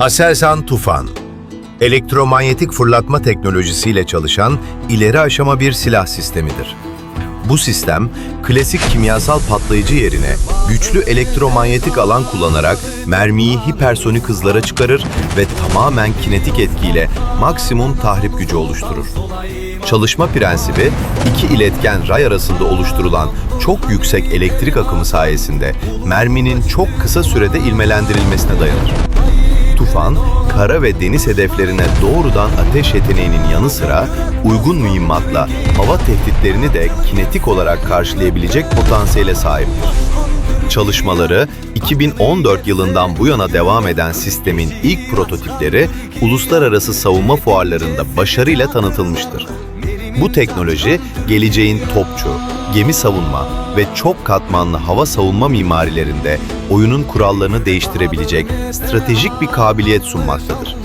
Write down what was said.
Aselsan Tufan, elektromanyetik fırlatma teknolojisiyle çalışan ileri aşama bir silah sistemidir. Bu sistem, klasik kimyasal patlayıcı yerine güçlü elektromanyetik alan kullanarak mermiyi hipersonik hızlara çıkarır ve tamamen kinetik etkiyle maksimum tahrip gücü oluşturur. Çalışma prensibi, iki iletken ray arasında oluşturulan çok yüksek elektrik akımı sayesinde merminin çok kısa sürede ivmelendirilmesine dayanır. Tufan, kara ve deniz hedeflerine doğrudan ateş yeteneğinin yanı sıra uygun mühimmatla hava tehditlerini de kinetik olarak karşılayabilecek potansiyele sahiptir. Çalışmaları 2014 yılından bu yana devam eden sistemin ilk prototipleri uluslararası savunma fuarlarında başarıyla tanıtılmıştır. Bu teknoloji, geleceğin topçu, gemi savunma ve çok katmanlı hava savunma mimarilerinde oyunun kurallarını değiştirebilecek stratejik bir kabiliyet sunmaktadır.